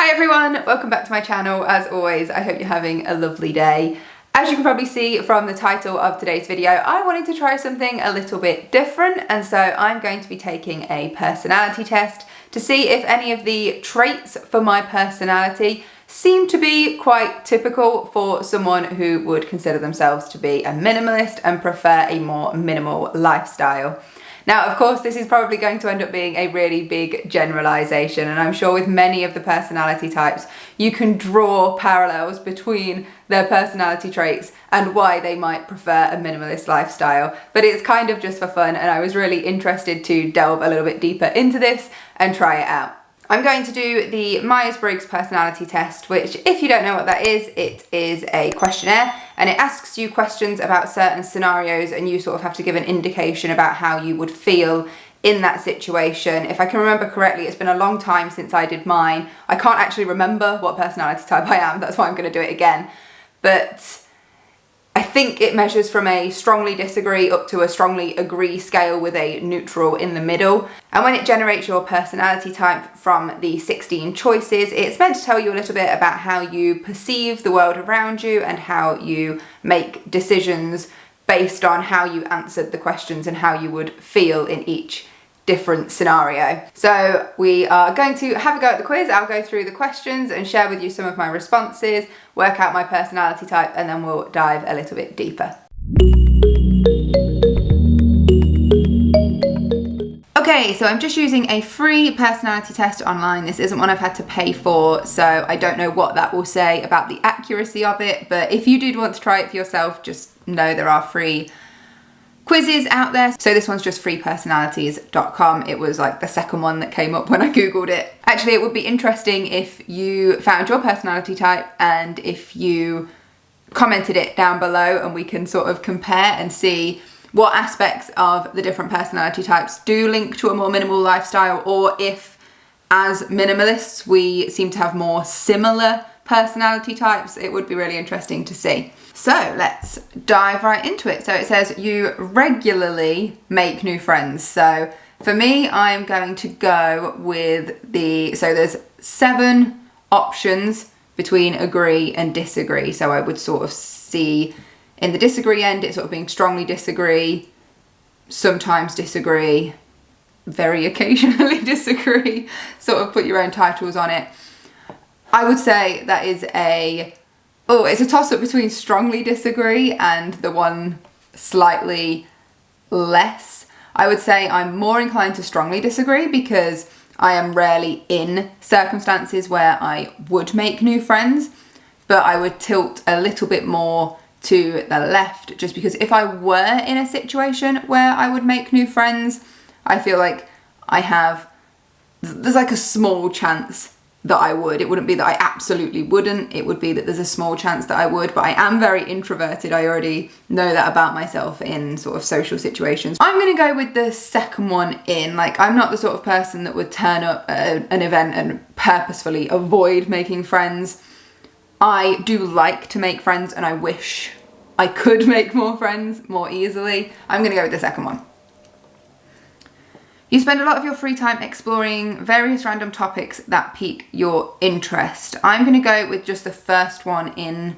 Hi everyone, welcome back to my channel. As always, I hope you're having a lovely day. As you can probably see from the title of today's video, I wanted to try something a little bit different, and so I'm going to be taking a personality test to see if any of the traits for my personality seem to be quite typical for someone who would consider themselves to be a minimalist and prefer a more minimal lifestyle. Now, of course, this is probably going to end up being a really big generalization, and I'm sure with many of the personality types, you can draw parallels between their personality traits and why they might prefer a minimalist lifestyle. But it's kind of just for fun, and I was really interested to delve a little bit deeper into this and try it out. I'm going to do the Myers-Briggs personality test, which, if you don't know what that is, it is a questionnaire and it asks you questions about certain scenarios, and you sort of have to give an indication about how you would feel in that situation. If I can remember correctly, it's been a long time since I did mine. I can't actually remember what personality type I am, that's why I'm going to do it again. But I think it measures from a strongly disagree up to a strongly agree scale with a neutral in the middle. And when it generates your personality type from the 16 choices, it's meant to tell you a little bit about how you perceive the world around you and how you make decisions based on how you answered the questions and how you would feel in each different scenario. So we are going to have a go at the quiz. I'll go through the questions and share with you some of my responses, work out my personality type, and then we'll dive a little bit deeper. Okay, so I'm just using a free personality test online. This isn't one I've had to pay for, so I don't know what that will say about the accuracy of it, but if you did want to try it for yourself, just know there are free quizzes out there. So this one's just freepersonalities.com. It was like the second one that came up when I googled it. Actually, it would be interesting if you found your personality type and if you commented it down below, and we can sort of compare and see what aspects of the different personality types do link to a more minimal lifestyle, or if as minimalists we seem to have more similar personality types. It would be really interesting to see. So let's dive right into it. So it says you regularly make new friends. So for me, I'm going to go with so there's 7 options between agree and disagree. So I would sort of see in the disagree end, it's sort of being strongly disagree, sometimes disagree, very occasionally disagree, sort of put your own titles on it. I would say that is it's a toss-up between strongly disagree and the one slightly less. I would say I'm more inclined to strongly disagree because I am rarely in circumstances where I would make new friends, but I would tilt a little bit more to the left, just because if I were in a situation where I would make new friends, I feel like there's like a small chance that I would. It wouldn't be that I absolutely wouldn't, it would be that there's a small chance that I would, but I am very introverted. I already know that about myself in sort of social situations. I'm gonna go with the second one in. Like, I'm not the sort of person that would turn up at an event and purposefully avoid making friends. I do like to make friends, and I wish I could make more friends more easily. I'm gonna go with the second one. You spend a lot of your free time exploring various random topics that pique your interest. I'm going to go with just the first one in.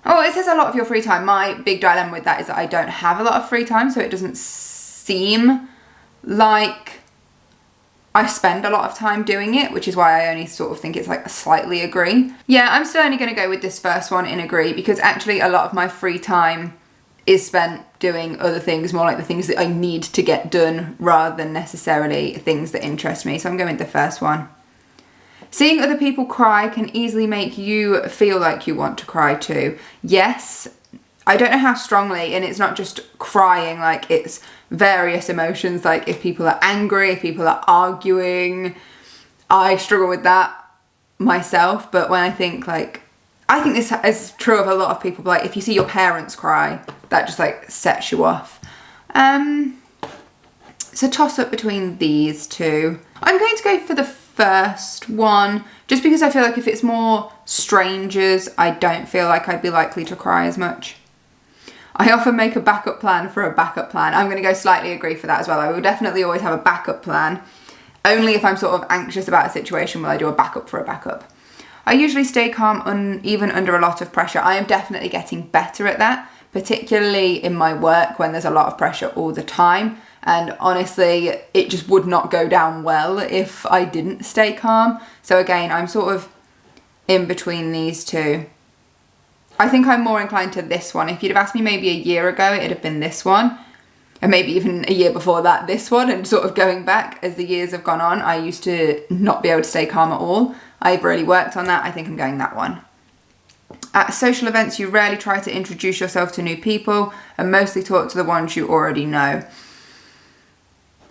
Oh, it says a lot of your free time. My big dilemma with that is that I don't have a lot of free time, so it doesn't seem like I spend a lot of time doing it, which is why I only sort of think it's like a slightly agree. Yeah, I'm still only going to go with this first one in agree, because actually a lot of my free time is spent doing other things, more like the things that I need to get done rather than necessarily things that interest me. So I'm going with the first one. Seeing other people cry can easily make you feel like you want to cry too. Yes, I don't know how strongly, and it's not just crying, like it's various emotions, like if people are angry, if people are arguing, I struggle with that myself. But when I think this is true of a lot of people, like if you see your parents cry, that just like sets you off. It's a toss up between these two. I'm going to go for the first one, just because I feel like if it's more strangers, I don't feel like I'd be likely to cry as much. I often make a backup plan for a backup plan. I'm going to go slightly agree for that as well. I will definitely always have a backup plan. Only if I'm sort of anxious about a situation will I do a backup for a backup. I usually stay calm even under a lot of pressure. I am definitely getting better at that, particularly in my work when there's a lot of pressure all the time. And honestly, it just would not go down well if I didn't stay calm. So again, I'm sort of in between these two. I think I'm more inclined to this one. If you'd have asked me maybe a year ago, it'd have been this one. And maybe even a year before that, this one. And sort of going back as the years have gone on, I used to not be able to stay calm at all. I've really worked on that. I think I'm going that one. At social events, you rarely try to introduce yourself to new people and mostly talk to the ones you already know.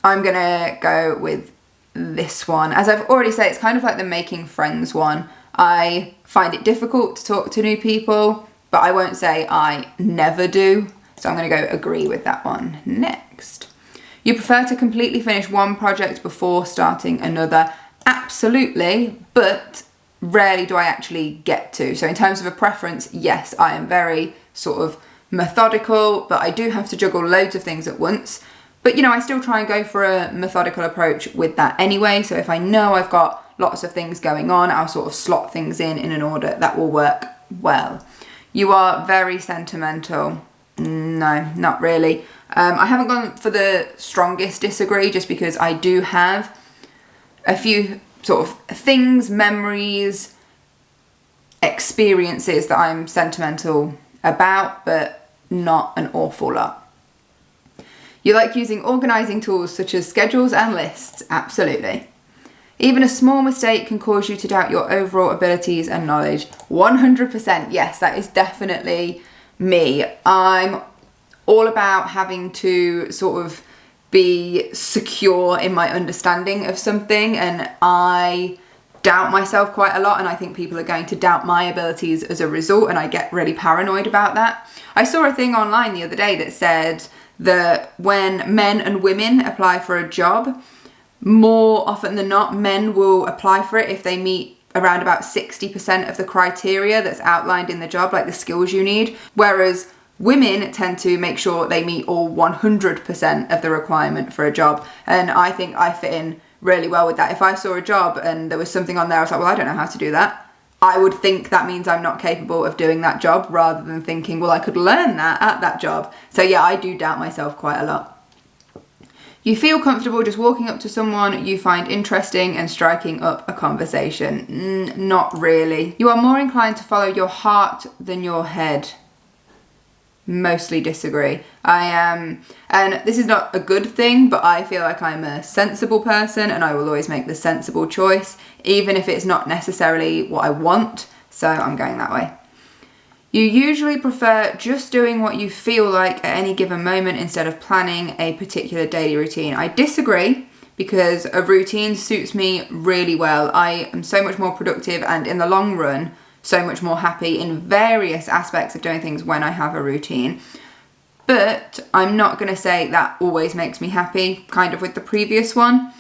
I'm gonna go with this one. As I've already said, it's kind of like the making friends one. I find it difficult to talk to new people, but I won't say I never do. So I'm gonna go agree with that one. Next. You prefer to completely finish one project before starting another. Absolutely, but rarely do I actually get to. So in terms of a preference, yes, I am very sort of methodical, but I do have to juggle loads of things at once. But you know, I still try and go for a methodical approach with that anyway. So if I know I've got lots of things going on, I'll sort of slot things in an order that will work well. You are very sentimental. No, not really. I haven't gone for the strongest disagree just because I do have a few sort of things, memories, experiences that I'm sentimental about, but not an awful lot. You like using organising tools such as schedules and lists. Absolutely. Even a small mistake can cause you to doubt your overall abilities and knowledge. 100%, yes, that is definitely me. I'm all about having to sort of be secure in my understanding of something, and I doubt myself quite a lot, and I think people are going to doubt my abilities as a result, and I get really paranoid about that. I saw a thing online the other day that said that when men and women apply for a job, more often than not, men will apply for it if they meet around about 60% of the criteria that's outlined in the job, like the skills you need, whereas women tend to make sure they meet all 100% of the requirement for a job. And I think I fit in really well with that. If I saw a job and there was something on there, I was like, well, I don't know how to do that. I would think that means I'm not capable of doing that job, rather than thinking, well, I could learn that at that job. So yeah, I do doubt myself quite a lot. You feel comfortable just walking up to someone you find interesting and striking up a conversation. Not really. You are more inclined to follow your heart than your head. Mostly disagree. I am, and this is not a good thing, but I feel like I'm a sensible person and I will always make the sensible choice, even if it's not necessarily what I want. So I'm going that way. You usually prefer just doing what you feel like at any given moment instead of planning a particular daily routine. I disagree, because a routine suits me really well. I am so much more productive and in the long run, so much more happy in various aspects of doing things when I have a routine. But I'm not going to say that always makes me happy, kind of with the previous one.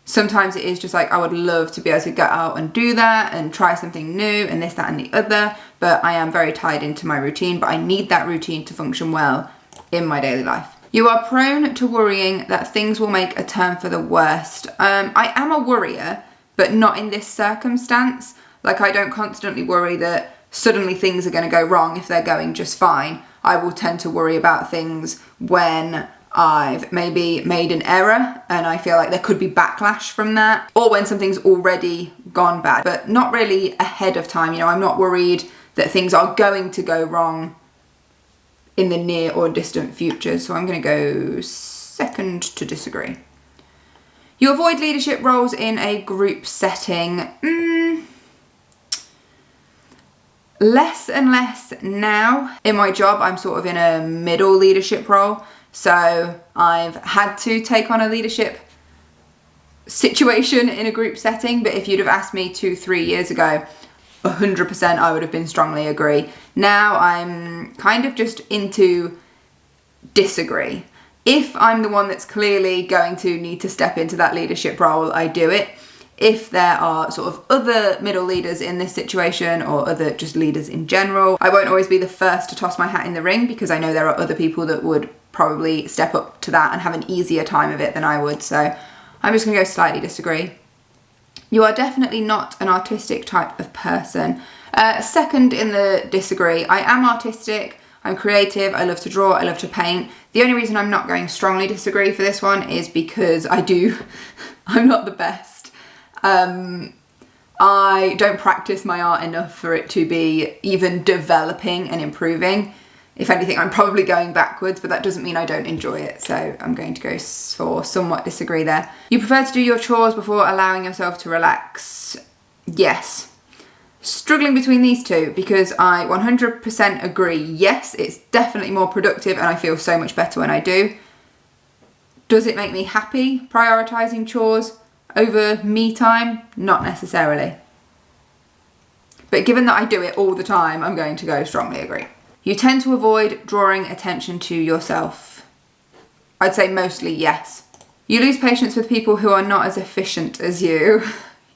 Sometimes it is just like, I would love to be able to go out and do that and try something new and this, that and the other, but I am very tied into my routine, but I need that routine to function well in my daily life. You are prone to worrying that things will make a turn for the worst. I am a worrier, but not in this circumstance. Like, I don't constantly worry that suddenly things are going to go wrong if they're going just fine. I will tend to worry about things when I've maybe made an error and I feel like there could be backlash from that, or when something's already gone bad, but not really ahead of time. You know, I'm not worried that things are going to go wrong in the near or distant future. So I'm going to go second to disagree. You avoid leadership roles in a group setting. Less and less now. In my job, I'm sort of in a middle leadership role. So I've had to take on a leadership situation in a group setting. But if you'd have asked me 2-3 years ago, 100% I would have been strongly agree. Now I'm kind of just into disagree. If I'm the one that's clearly going to need to step into that leadership role, I do it. If there are sort of other middle leaders in this situation, or other just leaders in general, I won't always be the first to toss my hat in the ring, because I know there are other people that would probably step up to that and have an easier time of it than I would. So I'm just gonna go slightly disagree. You are definitely not an artistic type of person. Second in the disagree, I am artistic, I'm creative, I love to draw, I love to paint. The only reason I'm not going strongly disagree for this one is because I'm not the best. I don't practice my art enough for it to be even developing and improving. If anything, I'm probably going backwards, but that doesn't mean I don't enjoy it. So I'm going to go for somewhat disagree there. You prefer to do your chores before allowing yourself to relax? Yes. Struggling between these two because I 100% agree. Yes, it's definitely more productive and I feel so much better when I do. Does it make me happy prioritizing chores over me time? Not necessarily. But given that I do it all the time, I'm going to go strongly agree. You tend to avoid drawing attention to yourself. I'd say mostly yes. You lose patience with people who are not as efficient as you.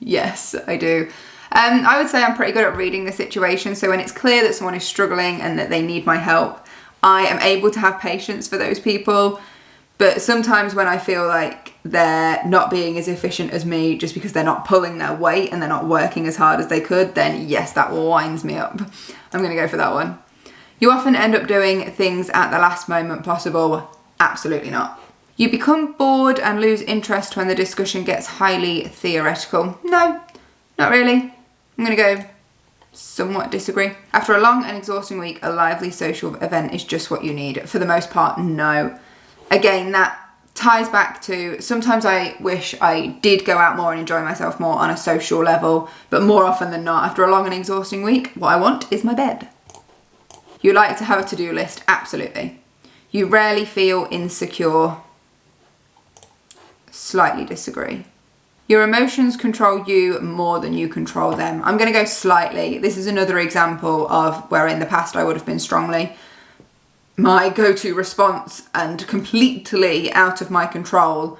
Yes, I do. I would say I'm pretty good at reading the situation. So when it's clear that someone is struggling and that they need my help, I am able to have patience for those people. But sometimes when I feel like they're not being as efficient as me just because they're not pulling their weight and they're not working as hard as they could, then yes, that winds me up. I'm gonna go for that one. You often end up doing things at the last moment possible. Absolutely not. You become bored and lose interest when the discussion gets highly theoretical. No, not really. I'm gonna go somewhat disagree. After a long and exhausting week, a lively social event is just what you need. For the most part, no. Again, that ties back to sometimes I wish I did go out more and enjoy myself more on a social level, but more often than not, after a long and exhausting week, what I want is my bed. You like to have a to-do list, absolutely. You rarely feel insecure. Slightly disagree. Your emotions control you more than you control them. I'm gonna go slightly. This is another example of where in the past I would have been strongly. My go-to response and completely out of my control,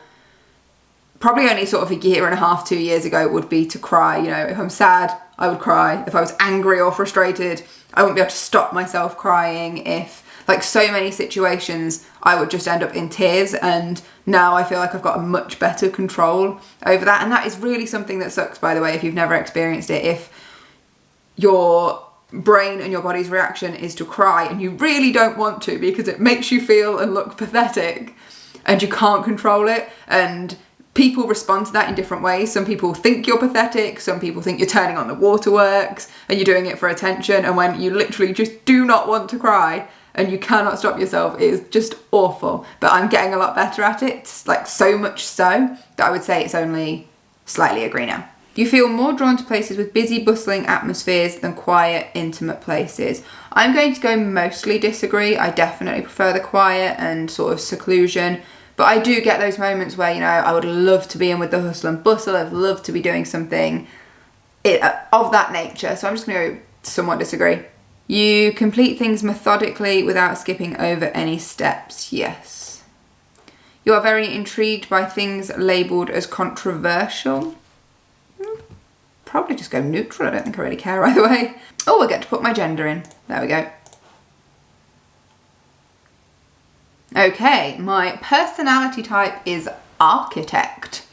probably only sort of a year and a half, 2 years ago, would be to cry. You know, if I'm sad, I would cry. If I was angry or frustrated, I wouldn't be able to stop myself crying. If, like so many situations, I would just end up in tears, and now I feel like I've got a much better control over that. And that is really something that sucks, by the way, if you've never experienced it. If your brain and your body's reaction is to cry and you really don't want to because it makes you feel and look pathetic and you can't control it, and people respond to that in different ways. Some people think you're pathetic, some people think you're turning on the waterworks and you're doing it for attention, and when you literally just do not want to cry and you cannot stop yourself, it is just awful. But I'm getting a lot better at it, like so much so that I would say it's only slightly agree now. You feel more drawn to places with busy, bustling atmospheres than quiet, intimate places. I'm going to go mostly disagree. I definitely prefer the quiet and sort of seclusion. But I do get those moments where, you know, I would love to be in with the hustle and bustle. I'd love to be doing something of that nature. So I'm just going to go somewhat disagree. You complete things methodically without skipping over any steps. Yes. You are very intrigued by things labelled as controversial. Probably just go neutral. I don't think I really care either way. Oh, I get to put my gender in. There we go. Okay, my personality type is architect.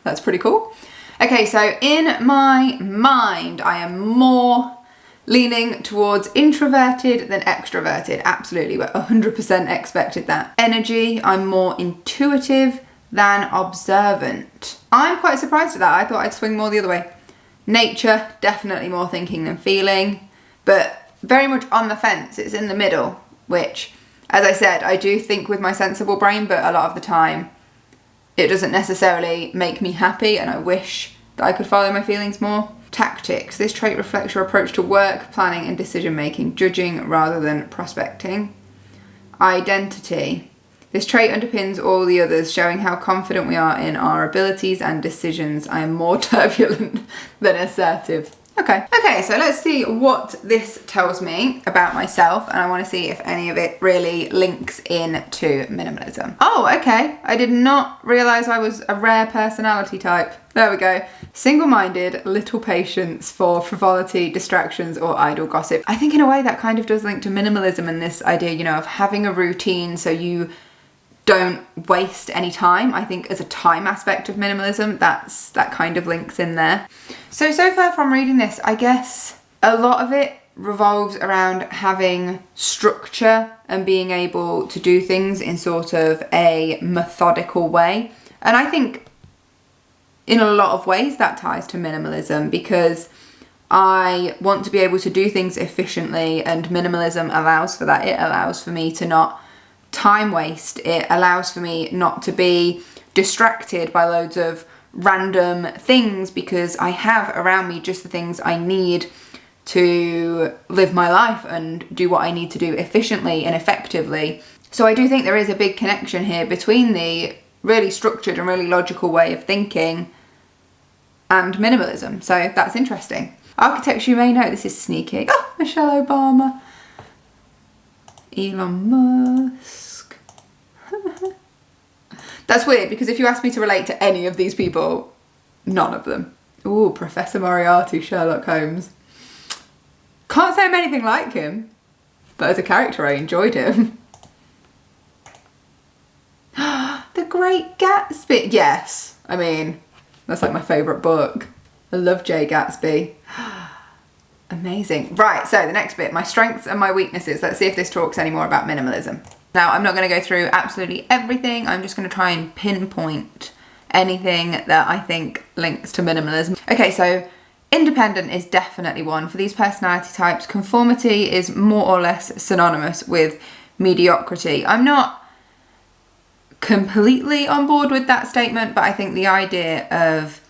That's pretty cool. Okay, so in my mind, I am more leaning towards introverted than extroverted. Absolutely, 100% expected that. Energy, I'm more intuitive than observant. I'm quite surprised at that. I thought I'd swing more the other way. Nature, definitely more thinking than feeling, but very much on the fence. It's in the middle, which, as I said, I do think with my sensible brain, but a lot of the time it doesn't necessarily make me happy, and I wish that I could follow my feelings more. Tactics. This trait reflects your approach to work, planning and decision making, judging rather than prospecting. Identity. This trait underpins all the others, showing how confident we are in our abilities and decisions. I am more turbulent than assertive. Okay, so let's see what this tells me about myself, and I want to see if any of it really links into minimalism. Oh, okay. I did not realise I was a rare personality type. There we go. Single-minded, little patience for frivolity, distractions, or idle gossip. I think in a way that kind of does link to minimalism and this idea, you know, of having a routine so you don't waste any time. I think as a time aspect of minimalism, that kind of links in there. So far from reading this, I guess a lot of it revolves around having structure and being able to do things in sort of a methodical way. And I think in a lot of ways that ties to minimalism, because I want to be able to do things efficiently, and minimalism allows for that. It allows for me to not time waste. It allows for me not to be distracted by loads of random things, because I have around me just the things I need to live my life and do what I need to do efficiently and effectively. So I do think there is a big connection here between the really structured and really logical way of thinking and minimalism. So that's interesting. Architecture, you may know, this is sneaky. Oh, Michelle Obama. Elon Musk. That's weird, because if you ask me to relate to any of these people, none of them. Ooh, Professor Moriarty, Sherlock Holmes. Can't say I'm anything like him, but as a character I enjoyed him. The Great Gatsby. Yes, I mean, that's like my favourite book. I love Jay Gatsby. Amazing. Right, so the next bit, my strengths and my weaknesses. Let's see if this talks any more about minimalism. Now, I'm not going to go through absolutely everything. I'm just going to try and pinpoint anything that I think links to minimalism. Okay, so independent is definitely one. For these personality types, conformity is more or less synonymous with mediocrity. I'm not completely on board with that statement, but I think the idea of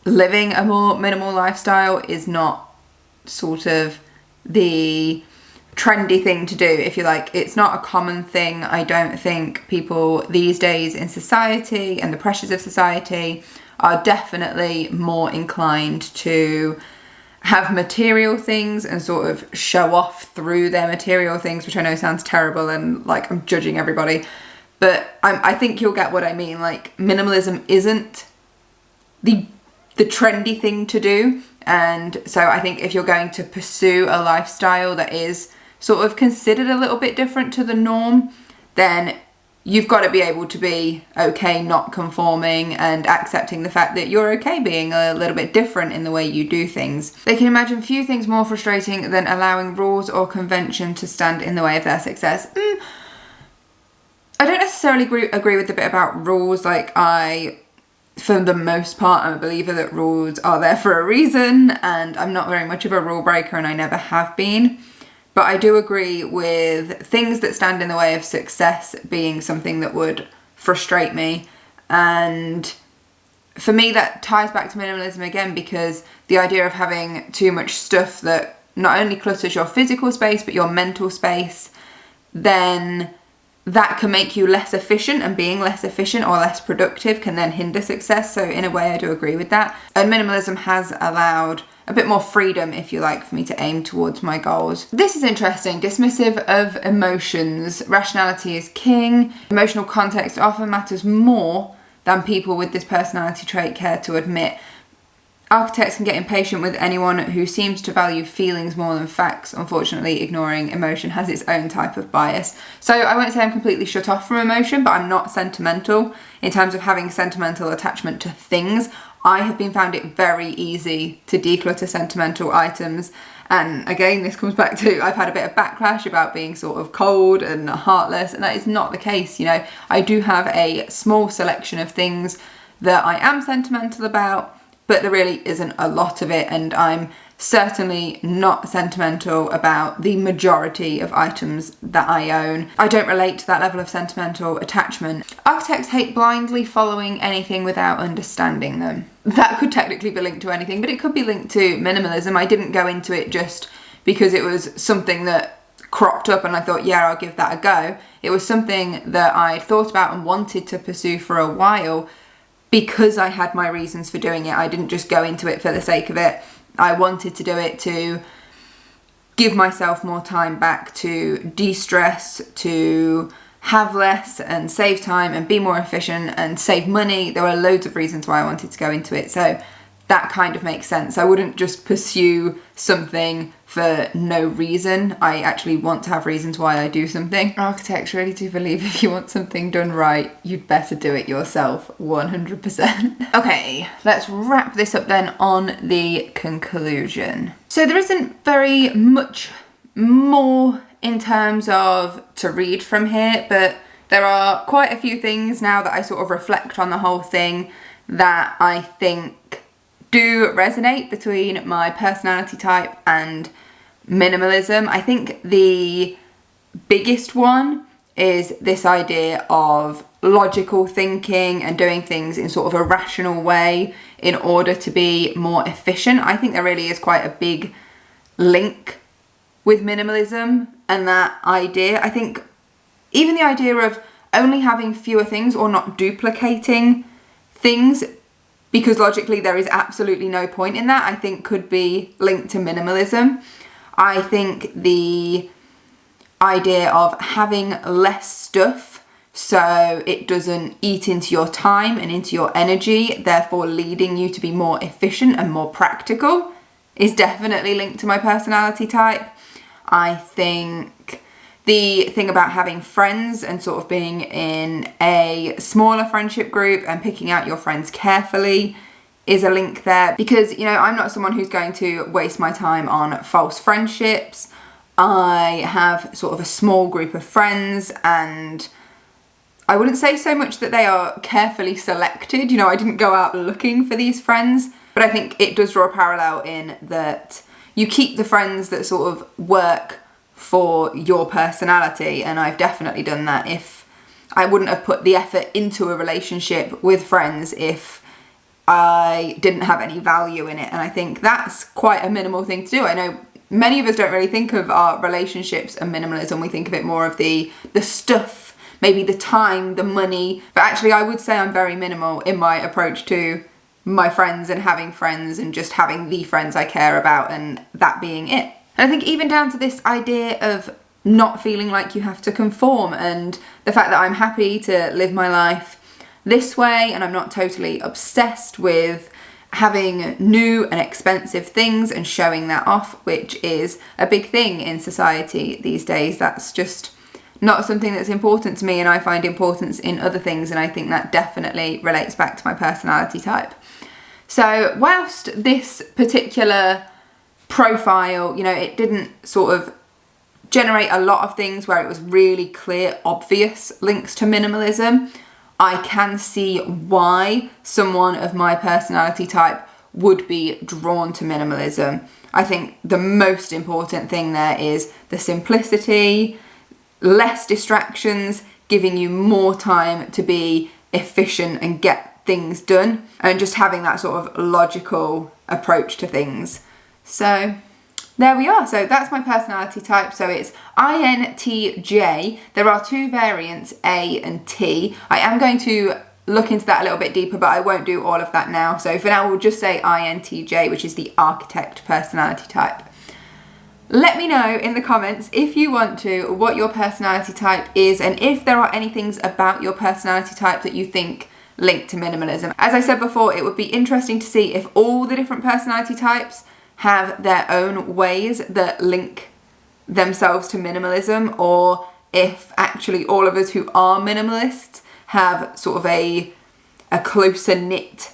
living a more minimal lifestyle is not sort of the trendy thing to do, if you like. It's not a common thing. I don't think people these days in society and the pressures of society are definitely more inclined to have material things and sort of show off through their material things, which I know sounds terrible and like I'm judging everybody, but I think you'll get what I mean. Like, minimalism isn't the trendy thing to do, and so I think if you're going to pursue a lifestyle that is sort of considered a little bit different to the norm, then you've got to be able to be okay not conforming and accepting the fact that you're okay being a little bit different in the way you do things. They can imagine few things more frustrating than allowing rules or convention to stand in the way of their success. I don't necessarily agree with the bit about rules. Like, for the most part, I'm a believer that rules are there for a reason, and I'm not very much of a rule breaker, and I never have been. But I do agree with things that stand in the way of success being something that would frustrate me. And for me, that ties back to minimalism again, because the idea of having too much stuff that not only clutters your physical space, but your mental space, then that can make you less efficient, and being less efficient or less productive can then hinder success. So in a way, I do agree with that. And minimalism has allowed a bit more freedom, if you like, for me to aim towards my goals. This is interesting. Dismissive of emotions. Rationality is king. Emotional context often matters more than people with this personality trait care to admit. Architects can get impatient with anyone who seems to value feelings more than facts. Unfortunately, ignoring emotion has its own type of bias. So I won't say I'm completely shut off from emotion, but I'm not sentimental in terms of having sentimental attachment to things. I have been found it very easy to declutter sentimental items. And again, this comes back to, I've had a bit of backlash about being sort of cold and heartless, and that is not the case. You know, I do have a small selection of things that I am sentimental about, but there really isn't a lot of it, and I'm certainly not sentimental about the majority of items that I own. I don't relate to that level of sentimental attachment. Architects hate blindly following anything without understanding them. That could technically be linked to anything, but it could be linked to minimalism. I didn't go into it just because it was something that cropped up and I thought, yeah, I'll give that a go. It was something that I thought about and wanted to pursue for a while, because I had my reasons for doing it. I didn't just go into it for the sake of it. I wanted to do it to give myself more time back, to de-stress, to have less and save time and be more efficient and save money. There were loads of reasons why I wanted to go into it. So that kind of makes sense. I wouldn't just pursue something for no reason. I actually want to have reasons why I do something. Architects really do believe if you want something done right, you'd better do it yourself, 100%. Okay, let's wrap this up then on the conclusion. So there isn't very much more in terms of to read from here, but there are quite a few things now that I sort of reflect on the whole thing that I think do resonate between my personality type and minimalism. I think the biggest one is this idea of logical thinking and doing things in sort of a rational way in order to be more efficient. I think there really is quite a big link with minimalism and that idea. I think even the idea of only having fewer things or not duplicating things, because logically there is absolutely no point in that, I think could be linked to minimalism. I think the idea of having less stuff so it doesn't eat into your time and into your energy, therefore leading you to be more efficient and more practical, is definitely linked to my personality type. I think the thing about having friends and sort of being in a smaller friendship group and picking out your friends carefully is a link there, because, you know, I'm not someone who's going to waste my time on false friendships. I have sort of a small group of friends, and I wouldn't say so much that they are carefully selected. You know, I didn't go out looking for these friends, but I think it does draw a parallel in that you keep the friends that sort of work for your personality, and I've definitely done that. If I wouldn't have put the effort into a relationship with friends if I didn't have any value in it, and I think that's quite a minimal thing to do. I know many of us don't really think of our relationships and minimalism. We think of it more of the stuff, maybe the time, the money, but actually I would say I'm very minimal in my approach to my friends and having friends and just having the friends I care about and that being it. And I think even down to this idea of not feeling like you have to conform, and the fact that I'm happy to live my life this way and I'm not totally obsessed with having new and expensive things and showing that off, which is a big thing in society these days. That's just not something that's important to me, and I find importance in other things, and I think that definitely relates back to my personality type. So whilst this particular profile, you know, it didn't sort of generate a lot of things where it was really clear, obvious links to minimalism, I can see why someone of my personality type would be drawn to minimalism. I think the most important thing there is the simplicity, less distractions, giving you more time to be efficient and get things done, and just having that sort of logical approach to things. So there we are. So that's my personality type. So it's INTJ. There are two variants, A and T. I am going to look into that a little bit deeper, but I won't do all of that now. So for now, we'll just say INTJ, which is the architect personality type. Let me know in the comments, if you want to, what your personality type is, and if there are any things about your personality type that you think link to minimalism. As I said before, it would be interesting to see if all the different personality types have their own ways that link themselves to minimalism, or if actually all of us who are minimalists have sort of a closer knit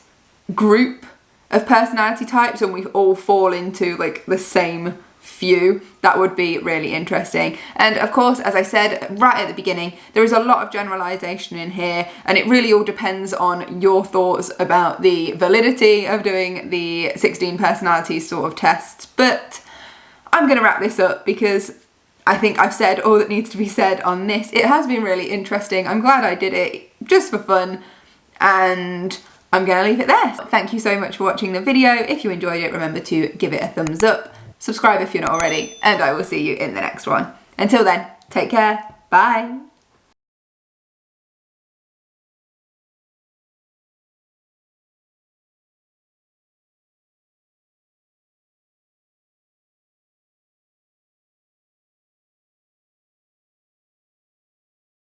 group of personality types and we all fall into like the same few. That would be really interesting. And of course, as I said right at the beginning, there is a lot of generalization in here, and it really all depends on your thoughts about the validity of doing the 16 personalities sort of tests. But I'm going to wrap this up because I think I've said all that needs to be said on this. It has been really interesting. I'm glad I did it just for fun, and I'm going to leave it there. Thank you so much for watching the video. If you enjoyed it, remember to give it a thumbs up. Subscribe if you're not already, and I will see you in the next one. Until then, take care. Bye.